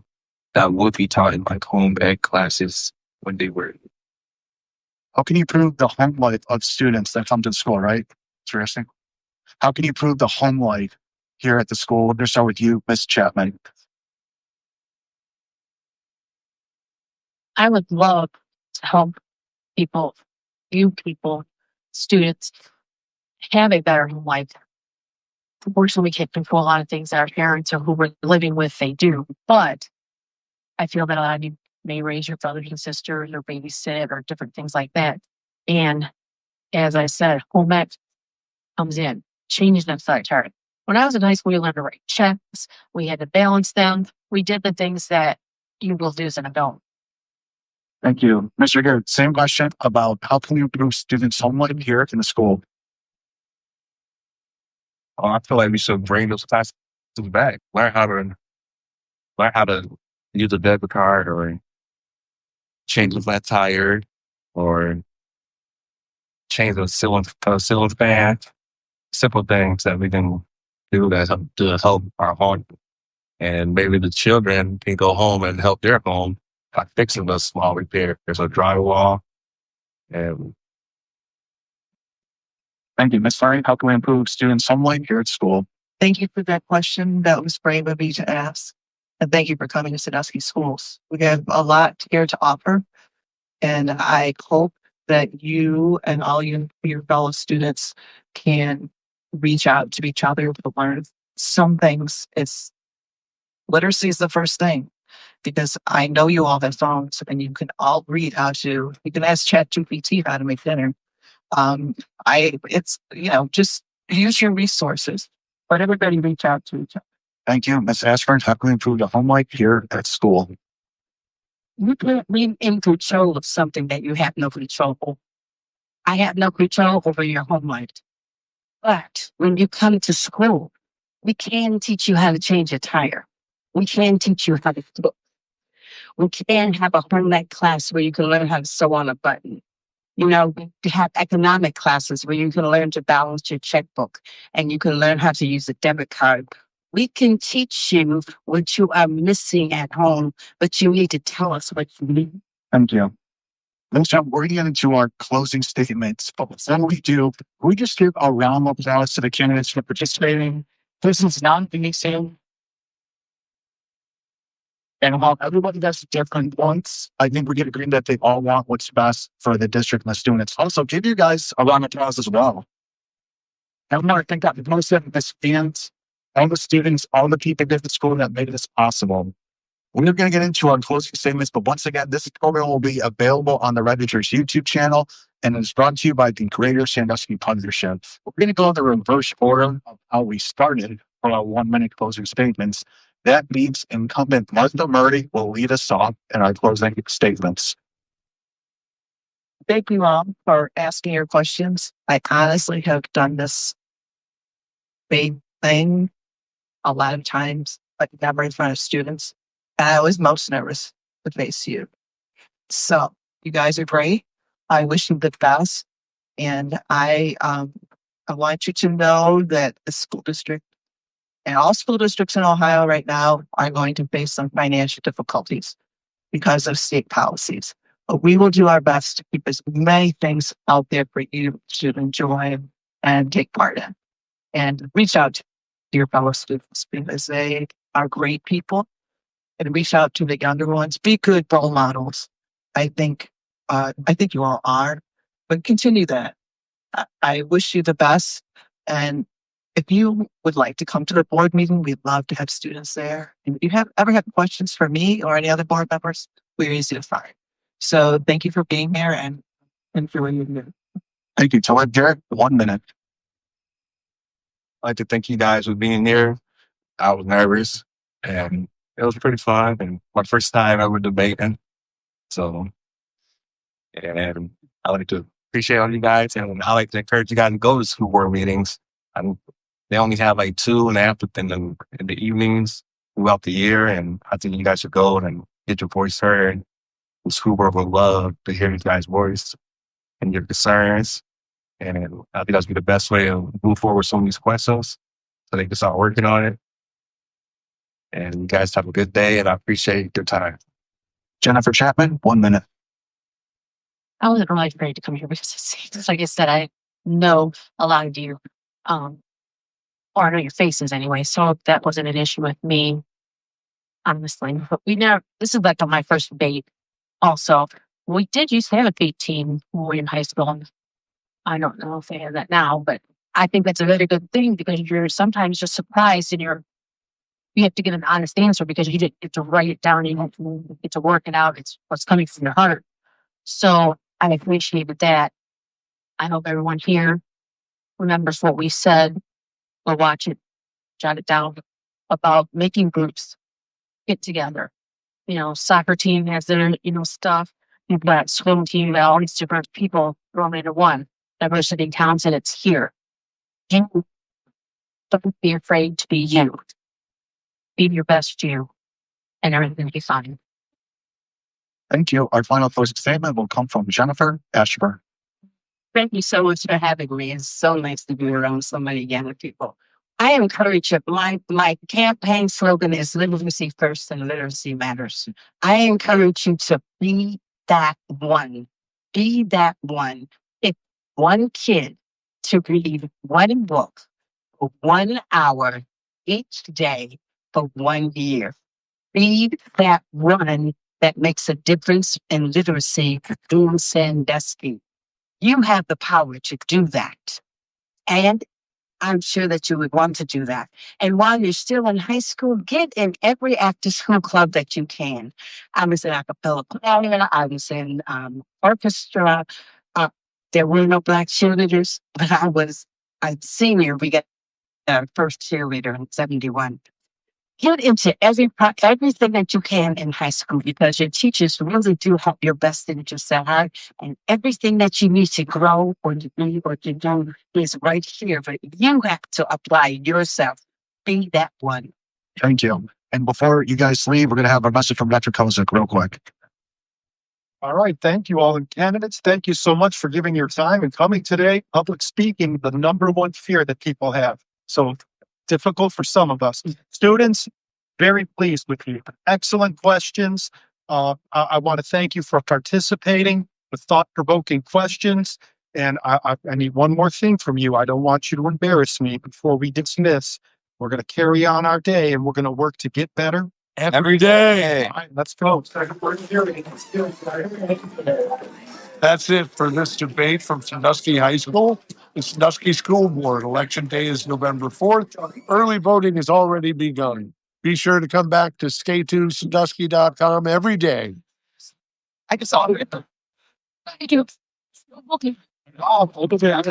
that would be taught in home ec classes when they were. How can you improve the home life of students that come to the school, right? Interesting. How can you improve the home life here at the school? We're going to start with you, Ms. Chapman. I would love to help people, students have a better home life. Unfortunately, we can't control a lot of things that our parents or who we're living with, they do. But I feel that a lot of you may raise your brothers and sisters or babysit or different things like that. And as I said, home ec comes in, changes them side chart. When I was in high school, we learned to write checks. We had to balance them. We did the things that you will do as an adult. Thank you. Mr. Garrett, same question about how can we improve students' home life here in the school? I feel like we should bring those classes back. Learn how to use a debit card or change a flat tire or change a ceiling fan. Simple things that we can do to help our home. And maybe the children can go home and help their home by fixing those small repairs or drywall. And Thank you. Ms. Murray, how can we improve student sunlight here at school? Thank you for that question. That was brave of me to ask. And thank you for coming to Sandusky Schools. We have a lot here to offer. And I hope that you and all your fellow students can reach out to each other to learn some things. Literacy is the first thing because I know you all have phones and you can all read you can ask ChatGPT how to make dinner. Just use your resources, but everybody reach out to each other. Thank you. Ms. Ashburn, how can we improve the home life here at school? You can't be in control of something that you have no control over. I have no control over your home life. But when you come to school, we can teach you how to change a tire. We can teach you how to cook. We can have a home ec class where you can learn how to sew on a button. We have economic classes where you can learn to balance your checkbook and you can learn how to use a debit card. We can teach you what you are missing at home, but you need to tell us what you need. Thank you. Let's jump. We're getting into our closing statements. But before we do, we just give a round of applause to the candidates for participating. This is non-finishing. And while everybody does different wants, I think we can agree that they all want what's best for the district and the students. Also, give you guys a round of applause as well. I want to thank that most of the fans, all the students, all the people at the school that made this possible. We're going to get into our closing statements, but once again, this program will be available on the Register's YouTube channel, and it's brought to you by the Greater Sandusky Partnership. We're going to go in the reverse order of how we started for our 1-minute closing statements. That means incumbent Martha Murray will lead us off in our closing statements. Thank you all for asking your questions. I honestly have done this big thing a lot of times, but never in front of students. And I was most nervous to face you. So you guys are great. I wish you the best. And I want you to know that the school district and all school districts in Ohio right now are going to face some financial difficulties because of state policies. But we will do our best to keep as many things out there for you to enjoy and take part in. And reach out to your fellow students because they are great people. And reach out to the younger ones. Be good role models. I think you all are, but continue that. I wish you the best. And if you would like to come to the board meeting, we'd love to have students there. And if you ever have questions for me or any other board members, we're easy to find. So thank you for being here and for what you do. Thank you. Tell Jared, 1 minute. I'd like to thank you guys for being here. I was nervous and it was pretty fun and my first time ever debating. So, and I like to appreciate all you guys and I like to encourage you guys to go to school board meetings. They only have like 2 in the evenings throughout the year. And I think you guys should go and get your voice heard. The school board would love to hear you guys' voice and your concerns. And I think that's be the best way to move forward with some of these questions so they can start working on it. And you guys have a good day and I appreciate your time. Jennifer Chapman, 1 minute. I wasn't really afraid to come here because it's like I said, I know a lot of you, or I know your faces anyway. So that wasn't an issue with me, honestly. But this is like my first debate. Also, we did used to have a debate team when we were in high school. I don't know if they have that now, but I think that's a very good thing because you're sometimes just surprised and you have to get an honest answer because you didn't get to write it down. You have to get to work it out. It's what's coming from your heart. So I appreciated that. I hope everyone here remembers what we said. We'll watch it, jot it down about making groups get together. Soccer team has their, stuff. You've got swim team, all these different people thrown into one. Diversity counts and it's here. You don't be afraid to be you. Be your best you. and everything will be fine. Thank you. Our final closing statement will come from Jennifer Ashburn. Thank you so much for having me. It's so nice to be around so many young people. I encourage you. My campaign slogan is literacy first and literacy matters. I encourage you to be that one. Be that one. Pick one kid to read one book for 1 hour each day for 1 year. Be that one that makes a difference in literacy in Sandusky. You have the power to do that. And I'm sure that you would want to do that. And while you're still in high school, get in every after school club that you can. I was in a cappella choir, I was in orchestra. Uh, there were no Black cheerleaders, but I was a senior. We got our first cheerleader in 71. Get into everything that you can in high school because your teachers really do have your best interests at heart, and everything that you need to grow or to be or to do is right here. But you have to apply yourself. Be that one. Thank you. And before you guys leave, we're going to have a message from Dr. Kozik real quick. All right. Thank you all. And candidates, thank you so much for giving your time and coming today. Public speaking, the number one fear that people have. So difficult for some of us. Students, very pleased with you. Excellent questions. I want to thank you for participating with thought-provoking questions. And I need one more thing from you. I don't want you to embarrass me before we dismiss. We're going to carry on our day and we're going to work to get better Every day. all right, let's go. That's it for this debate from Sandusky High School. The Sandusky School Board. Election day is November 4th. Early voting has already begun. Be sure to come back to staytunedsandusky.com every day. I just saw it. Thank you. Okay. Oh, okay.